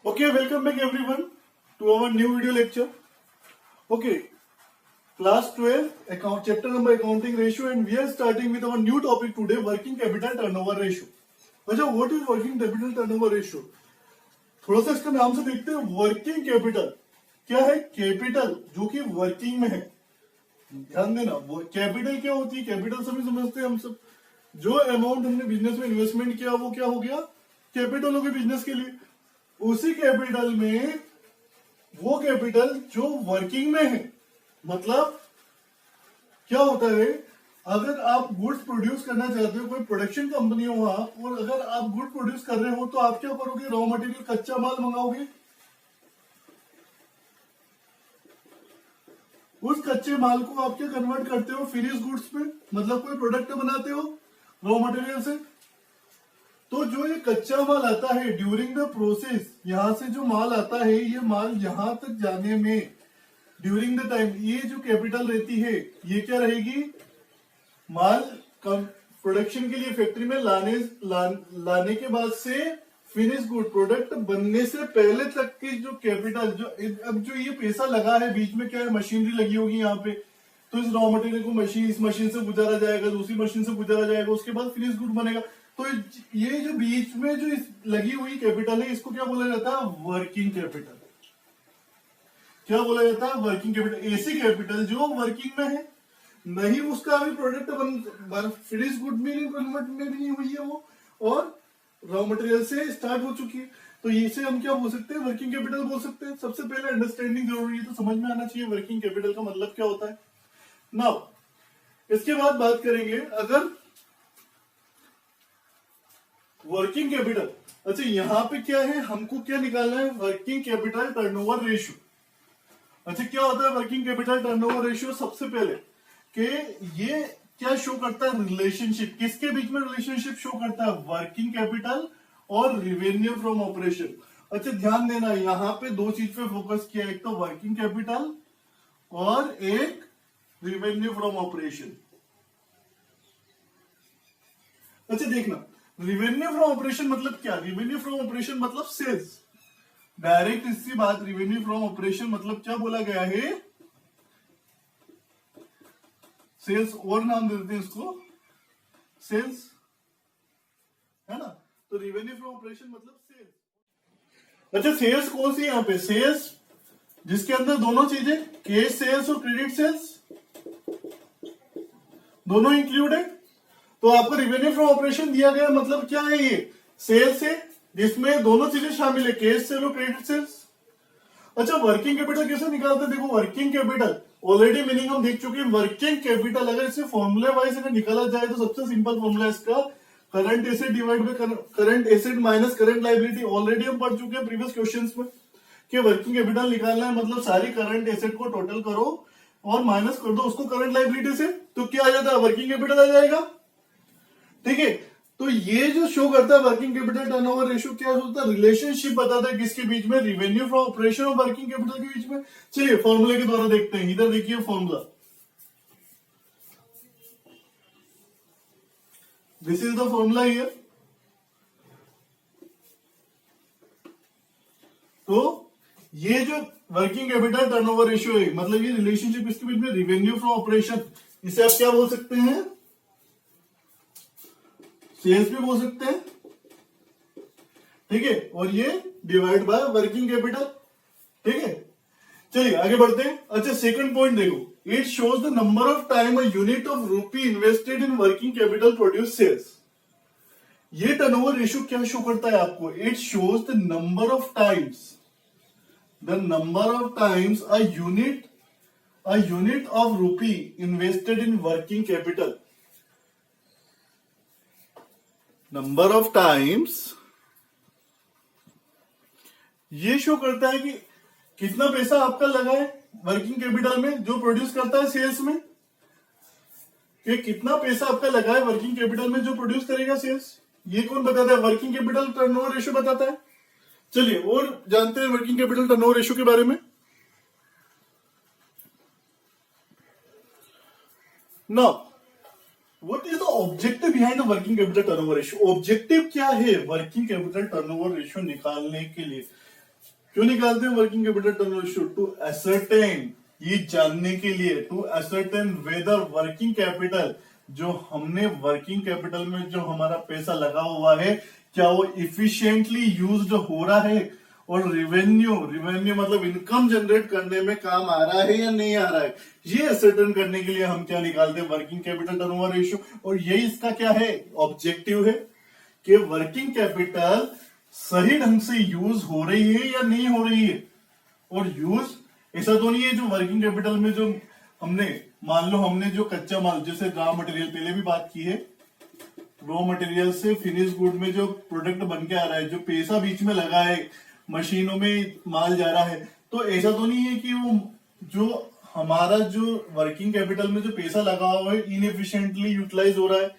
Okay, welcome back everyone to our new video lecture. Okay, class 12, account chapter number accounting ratio, and we are starting with our new topic today, working capital turnover ratio. अच्छा, what is working capital turnover ratio? थोड़ा सा इसका नाम से देखते हैं. Working capital क्या है? कैपिटल जो कि वर्किंग में है. ध्यान देना, कैपिटल क्या होती है? कैपिटल सभी समझते हैं हम सब. जो अमाउंट हमने बिजनेस में इन्वेस्टमेंट किया वो क्या हो गया? कैपिटल हो गया बिजनेस के लिए. उसी कैपिटल में वो कैपिटल जो वर्किंग में है, मतलब क्या होता है, अगर आप गुड्स प्रोड्यूस करना चाहते हो, कोई प्रोडक्शन कंपनी हो आप, और अगर आप गुड प्रोड्यूस कर रहे हो तो आप क्या करोगे? रॉ मटेरियल कच्चा माल मंगाओगे. उस कच्चे माल को आप क्या कन्वर्ट करते हो? फिनिश गुड्स में, मतलब कोई प्रोडक्ट बनाते हो रॉ मटेरियल से. तो जो ये कच्चा माल आता है ड्यूरिंग द प्रोसेस, यहां से जो माल आता है, ये माल यहां तक जाने में ड्यूरिंग द टाइम, ये जो कैपिटल रहती है ये क्या रहेगी? माल प्रोडक्शन के लिए फैक्ट्री में लाने के बाद से फिनिश गुड प्रोडक्ट बनने से पहले तक की जो कैपिटल, जो अब जो ये पैसा लगा है, बीच में क्या है? मशीनरी लगी होगी यहाँ पे. तो इस रॉ मटेरियल को इस मशीन से गुजारा जाएगा, दूसरी मशीन से गुजारा जाएगा, उसके बाद फिनिश गुड बनेगा. तो ये जो बीच में जो लगी हुई कैपिटल है, इसको क्या बोला जाता है? Working capital. क्या बोला जाता है? Working capital. ऐसी कैपिटल जो वर्किंग में है, नहीं उसका अभी प्रोडक्ट फिनिश गुड में कन्वर्ट में भी नहीं हुई है वो, और रॉ मटेरियल से स्टार्ट हो चुकी है. तो इसे हम क्या बोल सकते हैं? वर्किंग कैपिटल बोल सकते हैं. सबसे पहले अंडरस्टैंडिंग जरूरी है, तो समझ में आना चाहिए वर्किंग कैपिटल का मतलब क्या होता है. नाउ इसके बाद बात करेंगे अगर वर्किंग कैपिटल. अच्छा, यहां पे क्या है? हमको क्या निकालना है? Working capital turnover ratio. अच्छा, क्या होता है वर्किंग कैपिटल टर्नओवर रेशियो? सबसे पहले कि ये क्या शो करता है? रिलेशनशिप. किसके बीच में रिलेशनशिप शो करता है? वर्किंग कैपिटल और रिवेन्यू फ्रॉम ऑपरेशन. अच्छा, ध्यान देना, यहां पे दो चीज पे फोकस किया, एक तो वर्किंग कैपिटल और एक रिवेन्यू फ्रॉम ऑपरेशन. अच्छा देखना, रिवेन्यू फ्रॉम ऑपरेशन मतलब क्या? रिवेन्यू फ्रॉम ऑपरेशन मतलब सेल्स. डायरेक्ट इसकी बात, रिवेन्यू फ्रॉम ऑपरेशन मतलब क्या बोला गया है? सेल्स, और नाम देते हैं इसको सेल्स, है ना. तो रिवेन्यू फ्रॉम ऑपरेशन मतलब सेल्स. अच्छा, सेल्स कौन सी? यहां पे सेल्स जिसके अंदर दोनों चीजें, कैश सेल्स और क्रेडिट सेल्स, दोनों इंक्लूड है. तो आपको रिवेन्यू फ्रॉम ऑपरेशन दिया गया, मतलब क्या है? ये सेल्स है जिसमें दोनों चीजें शामिल है, कैश सेल और क्रेडिट सेल्स. अच्छा, वर्किंग कैपिटल कैसे निकालते हैं? देखो, वर्किंग कैपिटल ऑलरेडी मीनिंग हम देख चुके हैं. वर्किंग कैपिटल अगर इसे फॉर्मूले वाइज अगर निकाला जाए तो सबसे सिंपल फॉर्मूला इसका current asset divide by current asset minus current liability. Already हम पढ़ चुके हैं प्रीवियस क्वेश्चंस में कि वर्किंग कैपिटल निकालना है मतलब सारी करंट एसेट को टोटल करो और माइनस कर दो उसको करंट लायबिलिटी से, तो क्या आ जाता है? वर्किंग कैपिटल आ जाएगा. ठीक है. तो ये जो शो करता है वर्किंग कैपिटल टर्नओवर रेशियो, क्या होता है? रिलेशनशिप बताता है किसके बीच में? रिवेन्यू फ्रॉम ऑपरेशन और वर्किंग कैपिटल के बीच में. चलिए फॉर्मूले के द्वारा देखते हैं. इधर देखिए formula, this is the formula here. तो ये जो वर्किंग कैपिटल टर्नओवर रेशियो है, मतलब ये रिलेशनशिप इसके बीच में, रिवेन्यू फ्रॉम ऑपरेशन, इसे आप क्या बोल सकते हैं? सेल्स भी बोल सकते हैं. ठीक है. और ये डिवाइड बाय वर्किंग कैपिटल. ठीक है. चलिए आगे बढ़ते हैं. अच्छा, सेकंड पॉइंट देखो, it shows the number of time a unit of rupee invested in working capital produce sales. ये टर्नओवर रेशियो क्या शो करता है आपको? It shows the number of times a unit of rupee invested in working capital. Number of times ये show करता है कि कितना पैसा आपका लगा है वर्किंग कैपिटल में जो प्रोड्यूस करता है सेल्स में, कि कितना पैसा आपका लगा है वर्किंग कैपिटल में जो प्रोड्यूस करेगा सेल्स. ये कौन बताता है? वर्किंग कैपिटल टर्नओवर रेशियो बताता है. चलिए और जानते हैं वर्किंग कैपिटल टर्नओवर रेशियो के बारे में. Now what is the objective behind the working capital turnover ratio? Objective क्या है वर्किंग कैपिटल टर्नओवर रेशियो निकालने के लिए? क्यों निकालते हैं working capital turnover ratio? To ascertain, ये जानने के लिए, to ascertain whether working capital, जो हमने वर्किंग कैपिटल में जो हमारा पैसा लगा हुआ है, क्या वो इफिशिएंटली यूज्ड हो रहा है, और रिवेन्यू मतलब इनकम जनरेट करने में काम आ रहा है या नहीं आ रहा है, ये असर्टेन करने के लिए हम क्या निकालते हैं? Working capital turnover ratio. और यही इसका क्या है? ऑब्जेक्टिव है कि वर्किंग कैपिटल सही ढंग से यूज हो रही है या नहीं हो रही है। और यूज ऐसा तो नहीं है जो वर्किंग कैपिटल में जो हमने, मान लो हमने जो कच्चा माल, जैसे रॉ मटेरियल, पहले भी बात की है, रॉ मटेरियल से फिनिश गुड में जो प्रोडक्ट बन के आ रहा है, जो पैसा बीच में लगा है, मशीनों में माल जा रहा है, तो ऐसा तो नहीं है कि वो जो हमारा जो वर्किंग कैपिटल में जो पैसा लगा हुआ है इनएफिशिएंटली यूटिलाइज हो रहा है,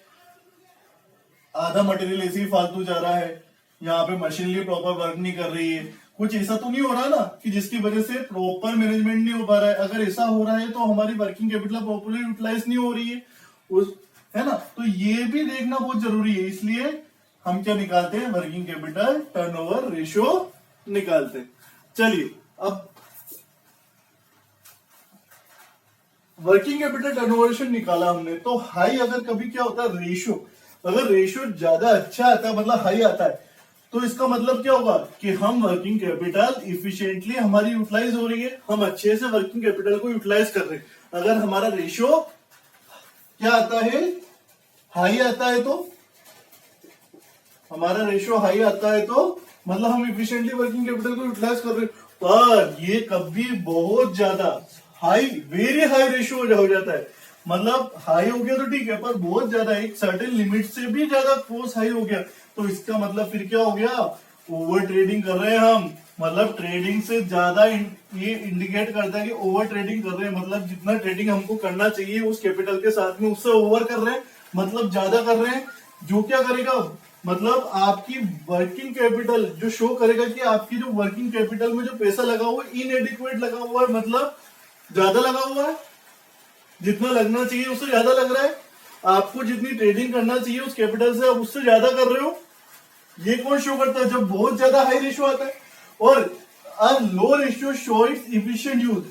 आधा मटेरियल ऐसे ही फालतू जा रहा है, यहाँ पे मशीनरी प्रॉपर वर्क नहीं कर रही है, कुछ ऐसा तो नहीं हो रहा ना कि जिसकी वजह से प्रॉपर मैनेजमेंट नहीं हो पा रहा है। अगर ऐसा हो रहा है तो हमारी वर्किंग कैपिटल प्रॉपरली यूटिलाइज नहीं हो रही है उस, है ना। तो ये भी देखना बहुत जरूरी है, इसलिए हम क्या निकालते हैं? वर्किंग कैपिटल टर्नओवर रेशियो निकालते हैं। चलिए, अब वर्किंग कैपिटल टर्नओवर रेशियो निकाला हमने, तो हाई अगर कभी क्या होता है? रेशियो, अगर रेशियो ज्यादा अच्छा आता है, मतलब हाई आता है, तो इसका मतलब क्या होगा कि हम वर्किंग कैपिटल इफिशिएंटली हमारी यूटिलाइज हो रही है, हम अच्छे से वर्किंग कैपिटल को यूटिलाइज कर रहे हैं। अगर हमारा रेशियो क्या आता है? हाई आता है, तो हमारा रेशियो हाई आता है तो मतलब हम इफिशिएंटली वर्किंग कैपिटल को यूटिलाइज कर रहे हैं। पर ये कभी बहुत ज्यादा हाई, वेरी हाई रेशियो हो जाता है, मतलब हाई हो गया तो ठीक है, पर बहुत ज्यादा, एक सर्टेन लिमिट से भी ज्यादा फोर्स हाई हो गया, तो इसका मतलब फिर क्या हो गया? ओवर ट्रेडिंग कर रहे हैं हम, मतलब ट्रेडिंग से ज्यादा ये इंडिकेट करता है कि ओवर ट्रेडिंग कर रहे हैं, मतलब जितना ट्रेडिंग हमको करना चाहिए उस कैपिटल के साथ में उससे ओवर कर रहे हैं, मतलब ज्यादा कर रहे हैं, जो क्या करेगा? मतलब आपकी वर्किंग कैपिटल जो शो करेगा कि आपकी जो वर्किंग कैपिटल में जो पैसा लगा हुआ है इनएडिक्वेट लगा हुआ है, मतलब ज्यादा लगा हुआ है, जितना लगना चाहिए उससे ज्यादा लग रहा है, आपको जितनी ट्रेडिंग करना चाहिए उस कैपिटल से आप उससे ज्यादा कर रहे हो। ये कौन शो करता है? जब बहुत ज्यादा हाई रेशियो आता है। और low ratio show its efficient use,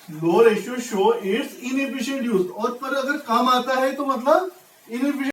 low ratio show its inefficient use, और पर अगर कम आता है तो मतलब इनएफिशिएंट